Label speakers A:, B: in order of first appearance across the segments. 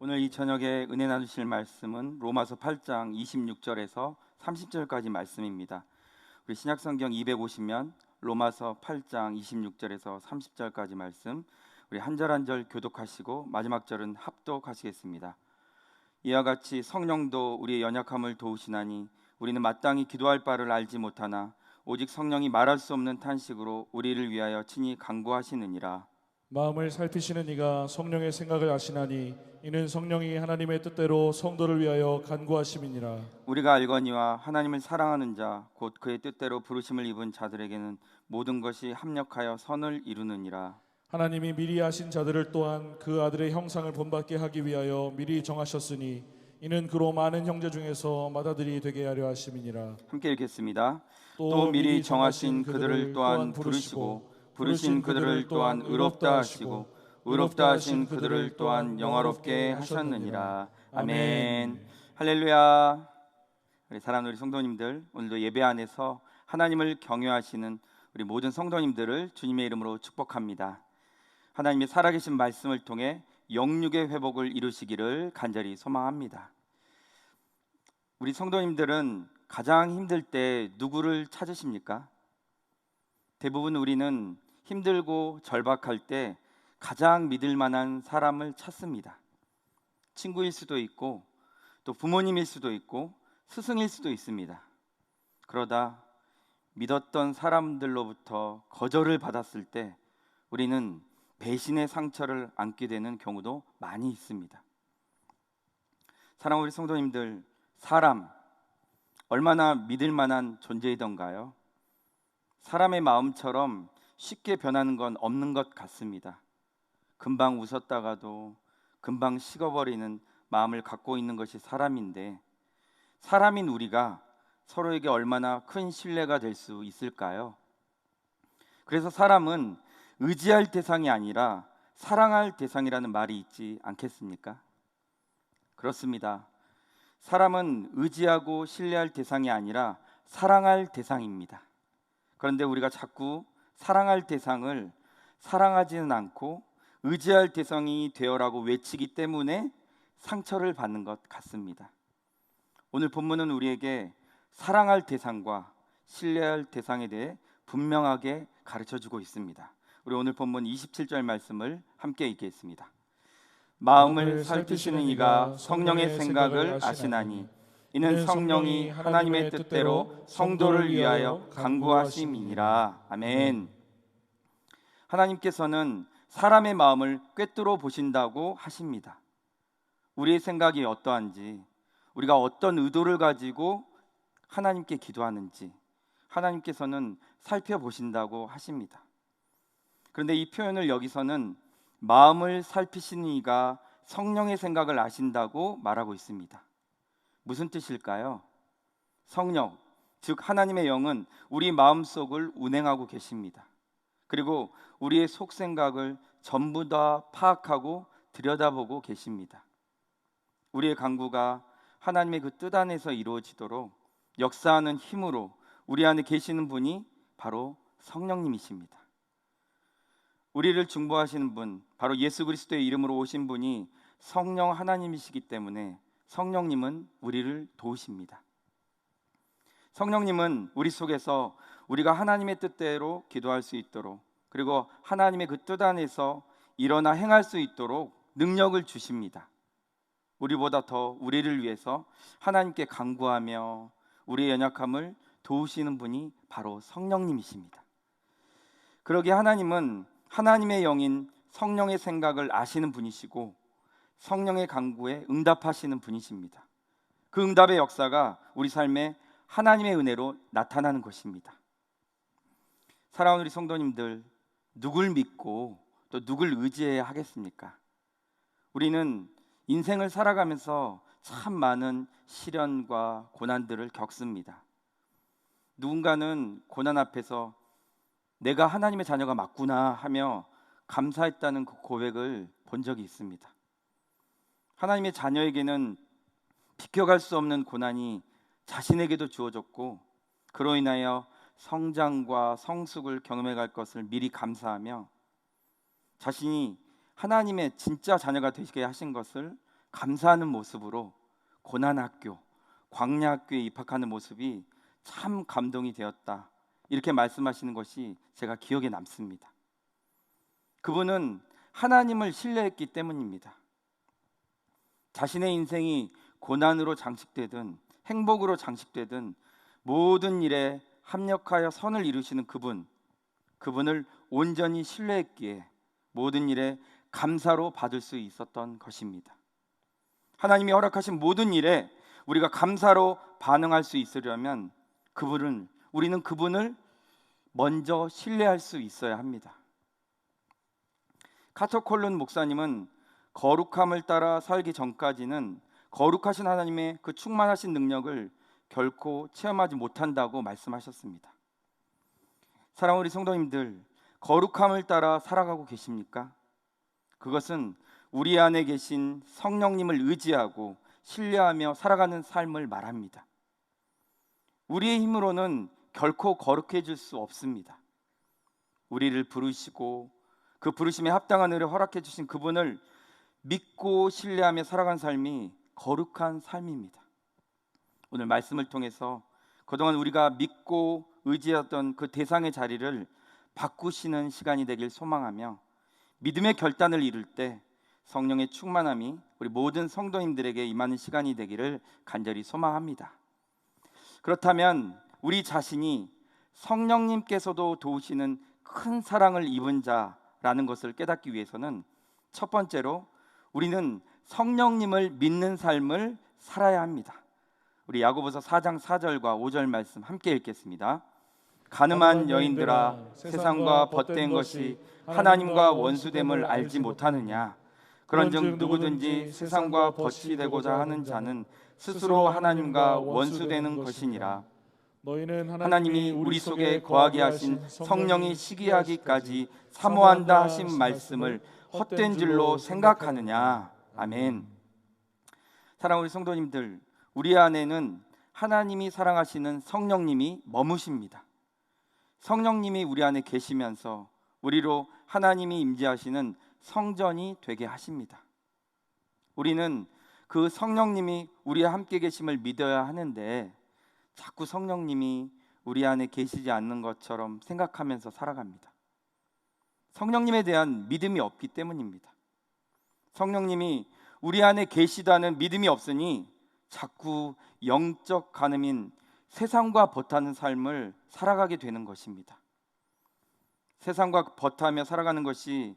A: 오늘 이 저녁에 은혜 나누실 말씀은 로마서 8장 26절에서 30절까지 말씀입니다. 우리 신약성경 250면 로마서 8장 26절에서 30절까지 말씀, 우리 한 절 한 절 교독하시고 마지막 절은 합독하시겠습니다. 이와 같이 성령도 우리의 연약함을 도우시나니 우리는 마땅히 기도할 바를 알지 못하나 오직 성령이 말할 수 없는 탄식으로 우리를 위하여 친히 간구하시느니라.
B: 마음을 살피시는 이가 성령의 생각을 아시나니 이는 성령이 하나님의 뜻대로 성도를 위하여 간구하심이니라.
A: 우리가 알거니와 하나님을 사랑하는 자 곧 그의 뜻대로 부르심을 입은 자들에게는 모든 것이 합력하여 선을 이루느니라.
B: 하나님이 미리 아신 자들을 또한 그 아들의 형상을 본받게 하기 위하여 미리 정하셨으니 이는 그로 많은 형제 중에서 맏아들이 되게 하려 하심이니라.
A: 함께 읽겠습니다. 또 미리 정하신 그들을 또한 부르시고 부르신 그들을 또한 의롭다 하시고 의롭다 하신 그들을 또한 영화롭게 하셨느니라. 아멘. 할렐루야. 우리 사랑하는 우리 성도님들, 오늘도 예배 안에서 하나님을 경외하시는 우리 모든 성도님들을 주님의 이름으로 축복합니다. 하나님의 살아계신 말씀을 통해 영육의 회복을 이루시기를 간절히 소망합니다. 우리 성도님들은 가장 힘들 때 누구를 찾으십니까? 대부분 우리는 힘들고 절박할 때 가장 믿을 만한 사람을 찾습니다. 친구일 수도 있고 또 부모님일 수도 있고 스승일 수도 있습니다. 그러다 믿었던 사람들로부터 거절을 받았을 때 우리는 배신의 상처를 안게 되는 경우도 많이 있습니다. 사랑하는 우리 성도님들, 사람 얼마나 믿을 만한 존재이던가요? 사람의 마음처럼 쉽게 변하는 건 없는 것 같습니다. 금방 웃었다가도 금방 식어버리는 마음을 갖고 있는 것이 사람인데, 사람인 우리가 서로에게 얼마나 큰 신뢰가 될 수 있을까요? 그래서 사람은 의지할 대상이 아니라 사랑할 대상이라는 말이 있지 않겠습니까? 그렇습니다. 사람은 의지하고 신뢰할 대상이 아니라 사랑할 대상입니다. 그런데 우리가 자꾸 사랑할 대상을 사랑하지는 않고 의지할 대상이 되어라고 외치기 때문에 상처를 받는 것 같습니다. 오늘 본문은 우리에게 사랑할 대상과 신뢰할 대상에 대해 분명하게 가르쳐주고 있습니다. 우리 오늘 본문 27절 말씀을 함께 읽겠습니다. 마음을 살피시는 이가 성령의 생각을 아시나니 이는 성령이 하나님의 뜻대로 성도를 위하여 간구하심이니라. 아멘. 하나님께서는 사람의 마음을 꿰뚫어 보신다고 하십니다. 우리의 생각이 어떠한지, 우리가 어떤 의도를 가지고 하나님께 기도하는지 하나님께서는 살펴보신다고 하십니다. 그런데 이 표현을 여기서는 마음을 살피시는 이가 성령의 생각을 아신다고 말하고 있습니다. 무슨 뜻일까요? 성령, 즉 하나님의 영은 우리 마음속을 운행하고 계십니다. 그리고 우리의 속생각을 전부 다 파악하고 들여다보고 계십니다. 우리의 간구가 하나님의 그 뜻 안에서 이루어지도록 역사하는 힘으로 우리 안에 계시는 분이 바로 성령님이십니다. 우리를 중보하시는 분, 바로 예수 그리스도의 이름으로 오신 분이 성령 하나님이시기 때문에 성령님은 우리를 도우십니다. 성령님은 우리 속에서 우리가 하나님의 뜻대로 기도할 수 있도록, 그리고 하나님의 그 뜻 안에서 일어나 행할 수 있도록 능력을 주십니다. 우리보다 더 우리를 위해서 하나님께 간구하며 우리의 연약함을 도우시는 분이 바로 성령님이십니다. 그러기에 하나님은 하나님의 영인 성령의 생각을 아시는 분이시고 성령의 간구에 응답하시는 분이십니다. 그 응답의 역사가 우리 삶에 하나님의 은혜로 나타나는 것입니다. 사랑하는 우리 성도님들, 누굴 믿고 또 누굴 의지해야 하겠습니까? 우리는 인생을 살아가면서 참 많은 시련과 고난들을 겪습니다. 누군가는 고난 앞에서 내가 하나님의 자녀가 맞구나 하며 감사했다는 그 고백을 본 적이 있습니다. 하나님의 자녀에게는 비켜갈 수 없는 고난이 자신에게도 주어졌고 그로 인하여 성장과 성숙을 경험해 갈 것을 미리 감사하며 자신이 하나님의 진짜 자녀가 되시게 하신 것을 감사하는 모습으로 고난학교, 광야학교에 입학하는 모습이 참 감동이 되었다. 이렇게 말씀하시는 것이 제가 기억에 남습니다. 그분은 하나님을 신뢰했기 때문입니다. 자신의 인생이 고난으로 장식되든 행복으로 장식되든 모든 일에 합력하여 선을 이루시는 그분을 온전히 신뢰했기에 모든 일에 감사로 받을 수 있었던 것입니다. 하나님이 허락하신 모든 일에 우리가 감사로 반응할 수 있으려면 우리는 그분을 먼저 신뢰할 수 있어야 합니다. 카터 콜룬 목사님은 거룩함을 따라 살기 전까지는 거룩하신 하나님의 그 충만하신 능력을 결코 체험하지 못한다고 말씀하셨습니다. 사랑하는 우리 성도님들, 거룩함을 따라 살아가고 계십니까? 그것은 우리 안에 계신 성령님을 의지하고 신뢰하며 살아가는 삶을 말합니다. 우리의 힘으로는 결코 거룩해질 수 없습니다. 우리를 부르시고 그 부르심에 합당한 은혜를 허락해 주신 그분을 믿고 신뢰하며 살아가는 삶이 거룩한 삶입니다. 오늘 말씀을 통해서 그동안 우리가 믿고 의지했던 그 대상의 자리를 바꾸시는 시간이 되길 소망하며 믿음의 결단을 이룰 때 성령의 충만함이 우리 모든 성도님들에게 임하는 시간이 되기를 간절히 소망합니다. 그렇다면 우리 자신이 성령님께서도 도우시는 큰 사랑을 입은 자라는 것을 깨닫기 위해서는 첫 번째로 우리는 성령님을 믿는 삶을 살아야 합니다. 우리 야고보서 4장 4절과 5절 말씀 함께 읽겠습니다. 가늠한 여인들아, 세상과 벗된 것이 하나님과 원수됨을 알지 못하느냐? 그런즉 누구든지 세상과 벗이 되고자 하는 자는 스스로 하나님과 원수되는 것이니라. 하나님이 우리 속에 거하게 하신 성령이 시기하기까지 사모한다 하신 말씀을 헛된 줄로 생각하느냐? 아멘. 사랑하는 우리 성도님들, 우리 안에는 하나님이 사랑하시는 성령님이 머무십니다. 성령님이 우리 안에 계시면서 우리로 하나님이 임재하시는 성전이 되게 하십니다. 우리는 그 성령님이 우리와 함께 계심을 믿어야 하는데 자꾸 성령님이 우리 안에 계시지 않는 것처럼 생각하면서 살아갑니다. 성령님에 대한 믿음이 없기 때문입니다. 성령님이 우리 안에 계시다는 믿음이 없으니 자꾸 영적 간음인 세상과 벗하는 삶을 살아가게 되는 것입니다. 세상과 벗하며 살아가는 것이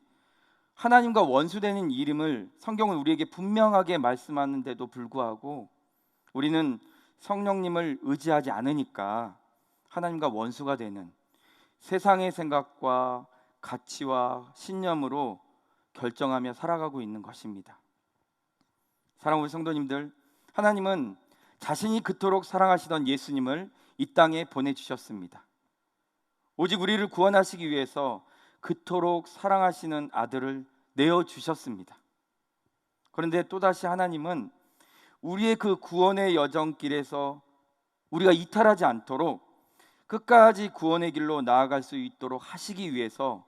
A: 하나님과 원수되는 일임을 성경은 우리에게 분명하게 말씀하는데도 불구하고 우리는 성령님을 의지하지 않으니까 하나님과 원수가 되는 세상의 생각과 가치와 신념으로 결정하며 살아가고 있는 것입니다. 사랑하는 우리 성도님들, 하나님은 자신이 그토록 사랑하시던 예수님을 이 땅에 보내주셨습니다. 오직 우리를 구원하시기 위해서 그토록 사랑하시는 아들을 내어주셨습니다. 그런데 또다시 하나님은 우리의 그 구원의 여정길에서 우리가 이탈하지 않도록 끝까지 구원의 길로 나아갈 수 있도록 하시기 위해서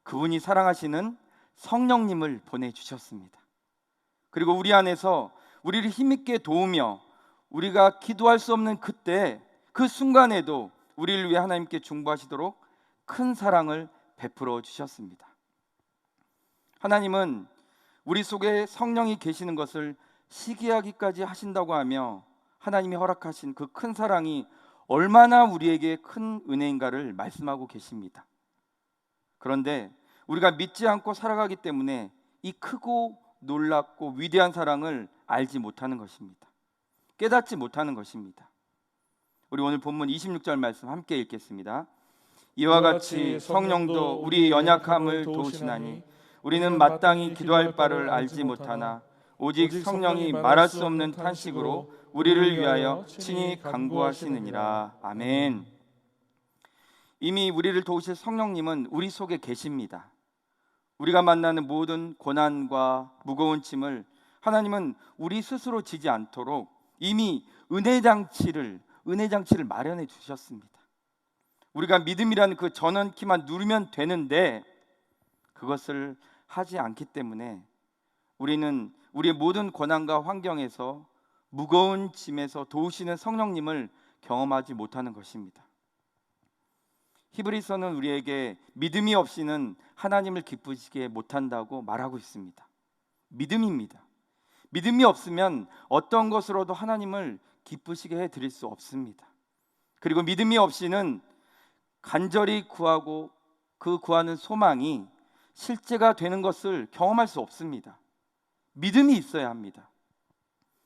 A: 그분이 사랑하시는 성령님을 보내주셨습니다. 그리고 우리 안에서 우리를 힘있게 도우며 우리가 기도할 수 없는 그때 그 순간에도 우리를 위해 하나님께 중보하시도록 큰 사랑을 베풀어 주셨습니다. 하나님은 우리 속에 성령이 계시는 것을 시기하기까지 하신다고 하며 하나님이 허락하신 그 큰 사랑이 얼마나 우리에게 큰 은혜인가를 말씀하고 계십니다. 그런데 우리가 믿지 않고 살아가기 때문에 이 크고 놀랍고 위대한 사랑을 알지 못하는 것입니다. 깨닫지 못하는 것입니다. 우리 오늘 본문 26절 말씀 함께 읽겠습니다. 이와 같이 성령도 우리의 연약함을 도우시나니 우리는 마땅히 기도할 바를 알지 못하나 오직 성령이 말할 수 없는 탄식으로 우리를 위하여 친히 간구하시느니라. 아멘. 이미 우리를 도우실 성령님은 우리 속에 계십니다. 우리가 만나는 모든 고난과 무거운 짐을 하나님은 우리 스스로 지지 않도록 이미 은혜 장치를 마련해 주셨습니다. 우리가 믿음이라는 그 전원키만 누르면 되는데 그것을 하지 않기 때문에 우리는 우리의 모든 고난과 환경에서 무거운 짐에서 도우시는 성령님을 경험하지 못하는 것입니다. 히브리서는 우리에게 믿음이 없이는 하나님을 기쁘시게 못한다고 말하고 있습니다. 믿음입니다. 믿음이 없으면 어떤 것으로도 하나님을 기쁘시게 해드릴 수 없습니다. 그리고 믿음이 없이는 간절히 구하고 그 구하는 소망이 실제가 되는 것을 경험할 수 없습니다. 믿음이 있어야 합니다.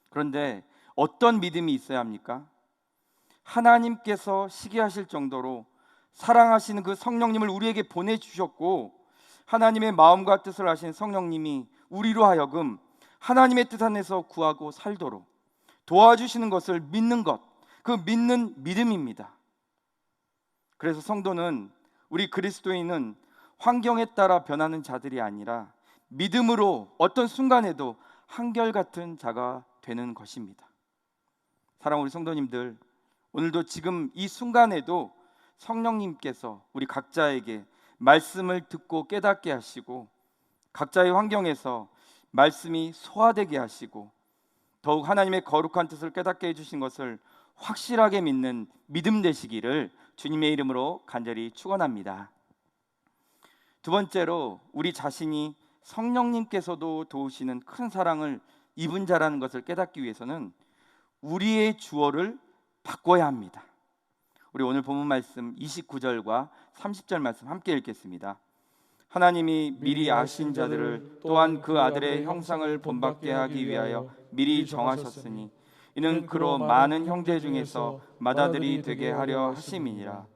A: 그런데 어떤 믿음이 있어야 합니까? 하나님께서 시기하실 정도로 사랑하시는 그 성령님을 우리에게 보내주셨고, 하나님의 마음과 뜻을 아신 성령님이 우리로 하여금 하나님의 뜻 안에서 구하고 살도록 도와주시는 것을 믿는 것, 그 믿는 믿음입니다. 그래서 성도는, 우리 그리스도인은 환경에 따라 변하는 자들이 아니라 믿음으로 어떤 순간에도 한결같은 자가 되는 것입니다. 사랑하는 우리 성도님들, 오늘도 지금 이 순간에도 성령님께서 우리 각자에게 말씀을 듣고 깨닫게 하시고, 각자의 환경에서 말씀이 소화되게 하시고, 더욱 하나님의 거룩한 뜻을 깨닫게 해주신 것을 확실하게 믿는 믿음 되시기를 주님의 이름으로 간절히 축원합니다. 두 번째로, 우리 자신이 성령님께서도 도우시는 큰 사랑을 입은 자라는 것을 깨닫기 위해서는 우리의 주어를 바꿔야 합니다. 우리 오늘 본문 말씀 29절과 30절 말씀 함께 읽겠습니다. 하나님이 미리 아신 자들을 또한 그 아들의 형상을 본받게 하기 위하여 미리 정하셨으니 이는 그로 많은 형제 중에서 맏아들이 되게 하려 하심이니라.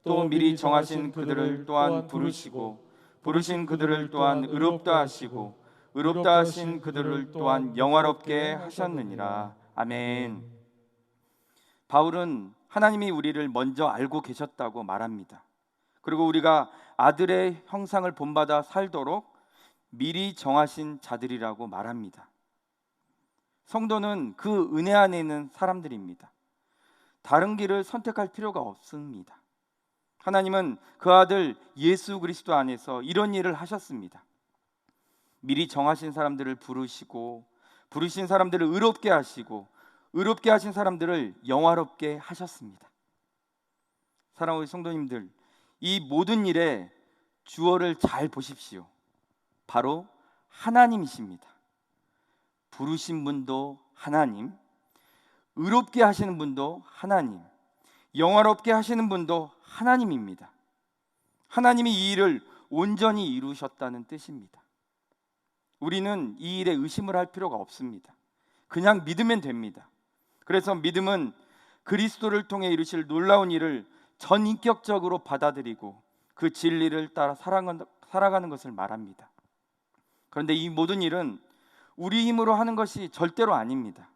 A: 또 미리 정하신 그들을 또한 부르시고 부르신 그들을 또한 의롭다 하시고 의롭다 하신 그들을 또한 영화롭게 하셨느니라. 아멘. 바울은 하나님이 우리를 먼저 알고 계셨다고 말합니다. 그리고 우리가 아들의 형상을 본받아 살도록 미리 정하신 자들이라고 말합니다. 성도는 그 은혜 안에 있는 사람들입니다. 다른 길을 선택할 필요가 없습니다. 하나님은 그 아들 예수 그리스도 안에서 이런 일을 하셨습니다. 미리 정하신 사람들을 부르시고 부르신 사람들을 의롭게 하시고 의롭게 하신 사람들을 영화롭게 하셨습니다. 사랑하는 우리 성도님들, 이 모든 일에 주어를 잘 보십시오. 바로 하나님이십니다. 부르신 분도 하나님, 의롭게 하시는 분도 하나님, 영화롭게 하시는 분도 하나님입니다. 하나님이 이 일을 온전히 이루셨다는 뜻입니다. 우리는 이 일에 의심을 할 필요가 없습니다. 그냥 믿으면 됩니다. 그래서 믿음은 그리스도를 통해 이루실 놀라운 일을 전인격적으로 받아들이고 그 진리를 따라 살아가는 것을 말합니다. 그런데 이 모든 일은 우리 힘으로 하는 것이 절대로 아닙니다.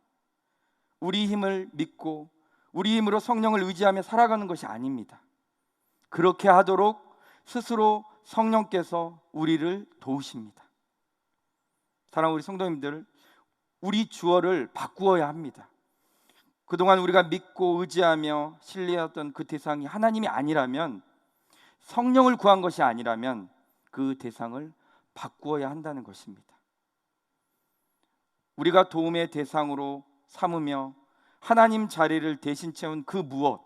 A: 우리 힘을 믿고 우리 힘으로 성령을 의지하며 살아가는 것이 아닙니다. 그렇게 하도록 스스로 성령께서 우리를 도우십니다. 사랑하는 우리 성도님들, 우리 주어를 바꾸어야 합니다. 그동안 우리가 믿고 의지하며 신뢰했던 그 대상이 하나님이 아니라면, 성령을 구한 것이 아니라면 그 대상을 바꾸어야 한다는 것입니다. 우리가 도움의 대상으로 삼으며 하나님 자리를 대신 채운 그 무엇,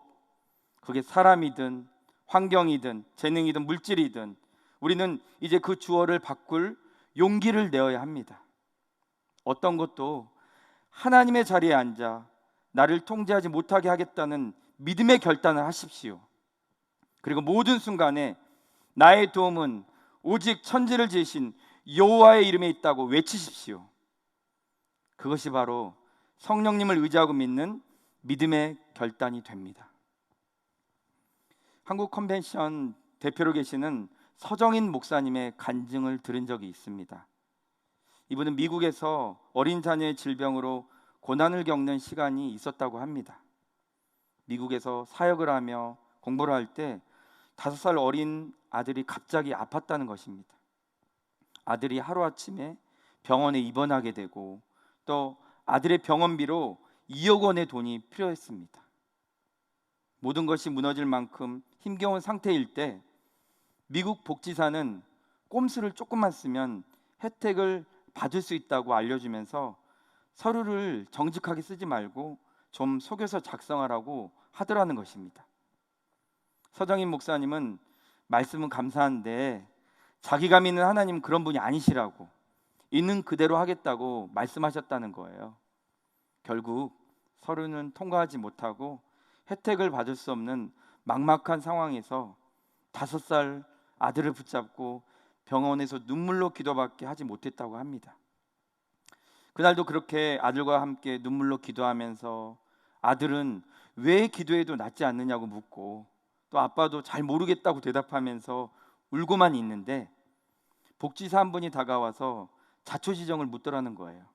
A: 그게 사람이든 환경이든 재능이든 물질이든, 우리는 이제 그 주어를 바꿀 용기를 내어야 합니다. 어떤 것도 하나님의 자리에 앉아 나를 통제하지 못하게 하겠다는 믿음의 결단을 하십시오. 그리고 모든 순간에 나의 도움은 오직 천지를 지으신 여호와의 이름에 있다고 외치십시오. 그것이 바로 성령님을 의지하고 믿는 믿음의 결단이 됩니다. 한국 컨벤션 대표로 계시는 서정인 목사님의 간증을 들은 적이 있습니다. 이분은 미국에서 어린 자녀의 질병으로 고난을 겪는 시간이 있었다고 합니다. 미국에서 사역을 하며 공부를 할 때 5살 어린 아들이 갑자기 아팠다는 것입니다. 아들이 하루아침에 병원에 입원하게 되고, 또 아들의 병원비로 2억 원의 돈이 필요했습니다. 모든 것이 무너질 만큼 힘겨운 상태일 때 미국 복지사는 꼼수를 조금만 쓰면 혜택을 받을 수 있다고 알려주면서 서류를 정직하게 쓰지 말고 좀 속여서 작성하라고 하더라는 것입니다. 서정인 목사님은 말씀은 감사한데 자기가 믿는 하나님은 그런 분이 아니시라고, 있는 그대로 하겠다고 말씀하셨다는 거예요. 결국 서류는 통과하지 못하고 혜택을 받을 수 없는 막막한 상황에서 5살 아들을 붙잡고 병원에서 눈물로 기도밖에 하지 못했다고 합니다. 그날도 그렇게 아들과 함께 눈물로 기도하면서 아들은 왜 기도해도 낫지 않느냐고 묻고, 또 아빠도 잘 모르겠다고 대답하면서 울고만 있는데 복지사 한 분이 다가와서 자초지종을 묻더라는 거예요.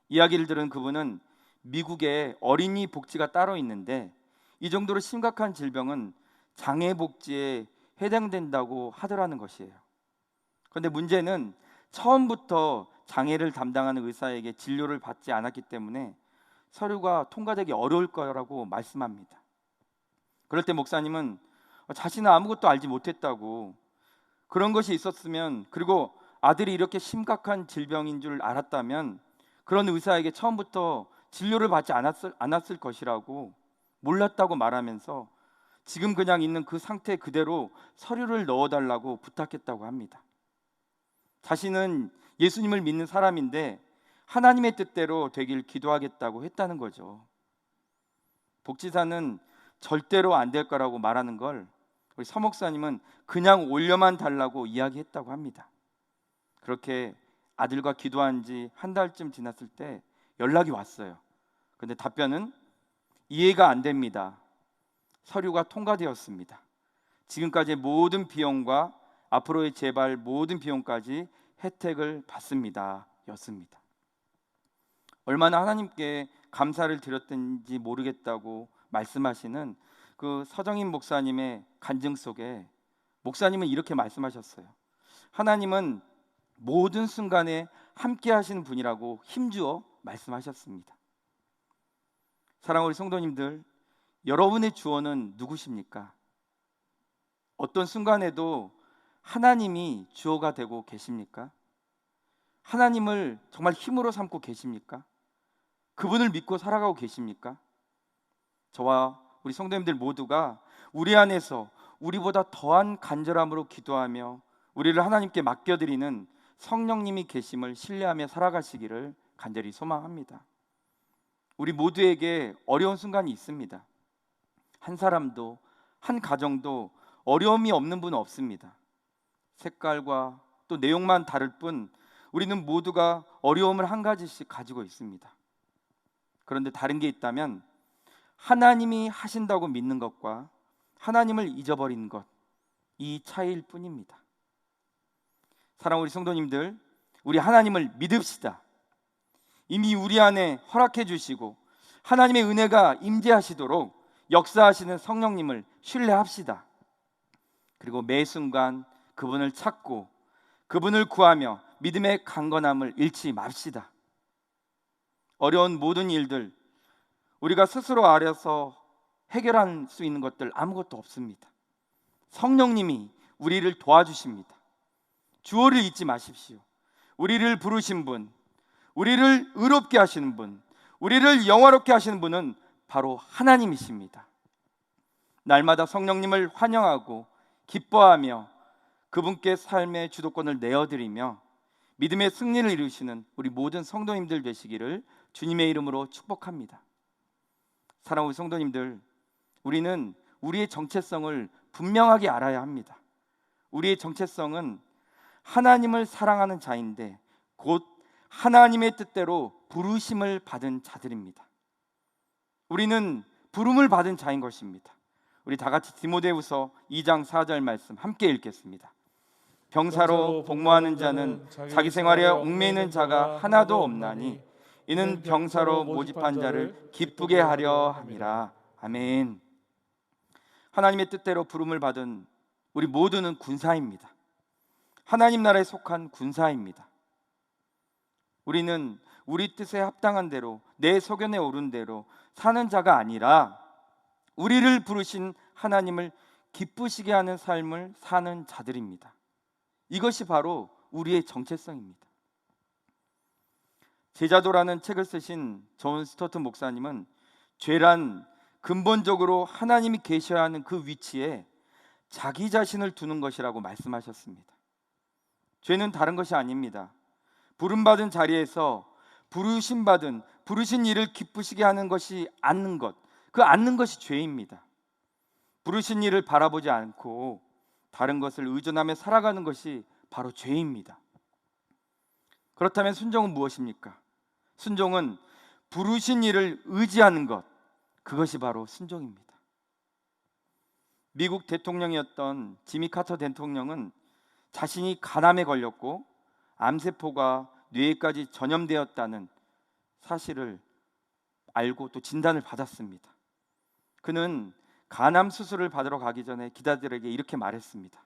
A: 이야기를 들은 그분은 미국에 어린이 복지가 따로 있는데 이 정도로 심각한 질병은 장애복지에 해당된다고 하더라는 것이에요. 그런데 문제는 처음부터 장애를 담당하는 의사에게 진료를 받지 않았기 때문에 서류가 통과되기 어려울 거라고 말씀합니다. 그럴 때 목사님은 자신은 아무것도 알지 못했다고, 그런 것이 있었으면, 그리고 아들이 이렇게 심각한 질병인 줄 알았다면 그런 의사에게 처음부터 진료를 받지 않았을 것이라고, 몰랐다고 말하면서 지금 그냥 있는 그 상태 그대로 서류를 넣어달라고 부탁했다고 합니다. 자신은 예수님을 믿는 사람인데 하나님의 뜻대로 되길 기도하겠다고 했다는 거죠. 복지사는 절대로 안 될 거라고 말하는 걸 우리 서 목사님은 그냥 올려만 달라고 이야기했다고 합니다. 그렇게 아들과 기도한 지 한 달쯤 지났을 때 연락이 왔어요. 근데 답변은 이해가 안 됩니다. 서류가 통과되었습니다. 지금까지의 모든 비용과 앞으로의 재발 모든 비용까지 혜택을 받습니다 였습니다. 얼마나 하나님께 감사를 드렸든지 모르겠다고 말씀하시는 그 서정인 목사님의 간증 속에 목사님은 이렇게 말씀하셨어요. 하나님은 모든 순간에 함께 하시는 분이라고 힘주어 말씀하셨습니다. 사랑하는 우리 성도님들, 여러분의 주어는 누구십니까? 어떤 순간에도 하나님이 주어가 되고 계십니까? 하나님을 정말 힘으로 삼고 계십니까? 그분을 믿고 살아가고 계십니까? 저와 우리 성도님들 모두가 우리 안에서 우리보다 더한 간절함으로 기도하며 우리를 하나님께 맡겨드리는 성령님이 계심을 신뢰하며 살아가시기를 간절히 소망합니다. 우리 모두에게 어려운 순간이 있습니다. 한 사람도, 한 가정도 어려움이 없는 분은 없습니다. 색깔과 또 내용만 다를 뿐 우리는 모두가 어려움을 한 가지씩 가지고 있습니다. 그런데 다른 게 있다면 하나님이 하신다고 믿는 것과 하나님을 잊어버리는 것, 이 차이일 뿐입니다. 사랑하는 우리 성도님들, 우리 하나님을 믿읍시다. 이미 우리 안에 허락해 주시고 하나님의 은혜가 임재하시도록 역사하시는 성령님을 신뢰합시다. 그리고 매 순간 그분을 찾고 그분을 구하며 믿음의 강건함을 잃지 맙시다. 어려운 모든 일들, 우리가 스스로 알아서 해결할 수 있는 것들 아무것도 없습니다. 성령님이 우리를 도와주십니다. 주어를 잊지 마십시오. 우리를 부르신 분, 우리를 의롭게 하시는 분, 우리를 영화롭게 하시는 분은 바로 하나님이십니다. 날마다 성령님을 환영하고 기뻐하며 그분께 삶의 주도권을 내어드리며 믿음의 승리를 이루시는 우리 모든 성도님들 되시기를 주님의 이름으로 축복합니다. 사랑하는 우리 성도님들, 우리는 우리의 정체성을 분명하게 알아야 합니다. 우리의 정체성은 하나님을 사랑하는 자인데 곧 하나님의 뜻대로 부르심을 받은 자들입니다. 우리는 부름을 받은 자인 것입니다. 우리 다 같이 디모데후서 2장 4절 말씀 함께 읽겠습니다. 병사로 복무하는 자는 자기 생활에 얽매이는 자가 하나도 없나니 이는 병사로 모집한 자를 기쁘게 하려 함이라. 아멘. 하나님의 뜻대로 부름을 받은 우리 모두는 군사입니다. 하나님 나라에 속한 군사입니다. 우리는 우리 뜻에 합당한 대로 내 소견에 오른 대로 사는 자가 아니라 우리를 부르신 하나님을 기쁘시게 하는 삶을 사는 자들입니다. 이것이 바로 우리의 정체성입니다. 제자도라는 책을 쓰신 존 스토트 목사님은 죄란 근본적으로 하나님이 계셔야 하는 그 위치에 자기 자신을 두는 것이라고 말씀하셨습니다. 죄는 다른 것이 아닙니다. 부름받은 자리에서 부르신 일을 기쁘시게 하는 것이 않는 것, 그 않는 것이 죄입니다. 부르신 일을 바라보지 않고 다른 것을 의존하며 살아가는 것이 바로 죄입니다. 그렇다면 순종은 무엇입니까? 순종은 부르신 일을 의지하는 것, 그것이 바로 순종입니다. 미국 대통령이었던 지미 카터 대통령은 자신이 간암에 걸렸고 암세포가 뇌에까지 전염되었다는 사실을 알고 또 진단을 받았습니다. 그는 간암 수술을 받으러 가기 전에 기자들에게 이렇게 말했습니다.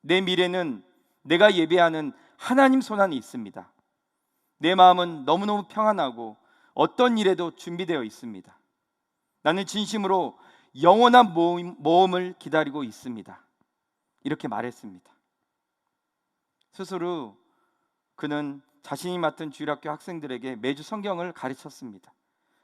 A: 내 미래는 내가 예배하는 하나님 손안에 있습니다. 내 마음은 너무너무 평안하고 어떤 일에도 준비되어 있습니다. 나는 진심으로 영원한 모험을 기다리고 있습니다. 이렇게 말했습니다. 수술 후 그는 자신이 맡은 주일학교 학생들에게 매주 성경을 가르쳤습니다.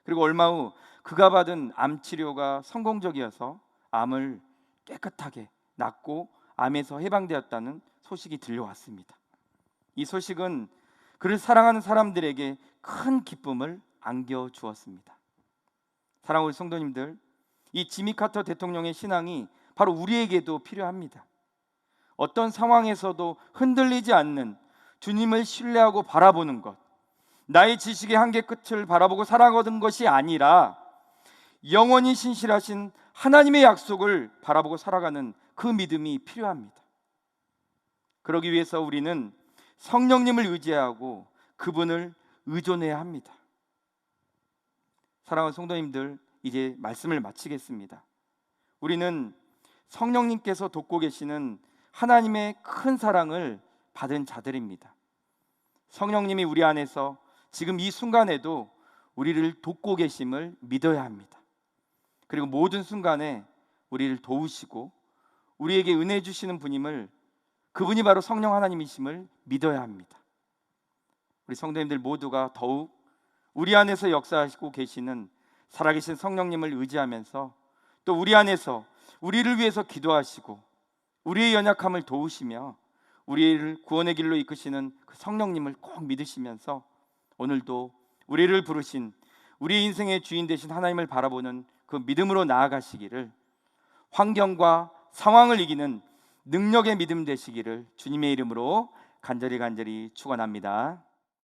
A: 그리고 얼마 후 그가 받은 암 치료가 성공적이어서 암을 깨끗하게 낫고 암에서 해방되었다는 소식이 들려왔습니다. 이 소식은 그를 사랑하는 사람들에게 큰 기쁨을 안겨주었습니다. 사랑하는 성도님들, 이 지미 카터 대통령의 신앙이 바로 우리에게도 필요합니다. 어떤 상황에서도 흔들리지 않는 주님을 신뢰하고 바라보는 것, 나의 지식의 한계 끝을 바라보고 살아가는 것이 아니라 영원히 신실하신 하나님의 약속을 바라보고 살아가는 그 믿음이 필요합니다. 그러기 위해서 우리는 성령님을 의지하고 그분을 의존해야 합니다. 사랑하는 성도님들, 이제 말씀을 마치겠습니다. 우리는 성령님께서 돕고 계시는 하나님의 큰 사랑을 받은 자들입니다. 성령님이 우리 안에서 지금 이 순간에도 우리를 돕고 계심을 믿어야 합니다. 그리고 모든 순간에 우리를 도우시고 우리에게 은혜 주시는 분임을, 그분이 바로 성령 하나님이심을 믿어야 합니다. 우리 성도님들 모두가 더욱 우리 안에서 역사하시고 계시는 살아계신 성령님을 의지하면서 또 우리 안에서 우리를 위해서 기도하시고 우리의 연약함을 도우시며 우리를 구원의 길로 이끄시는 그 성령님을 꼭 믿으시면서 오늘도 우리를 부르신 우리 인생의 주인 되신 하나님을 바라보는 그 믿음으로 나아가시기를, 환경과 상황을 이기는 능력의 믿음 되시기를 주님의 이름으로 간절히 축원합니다.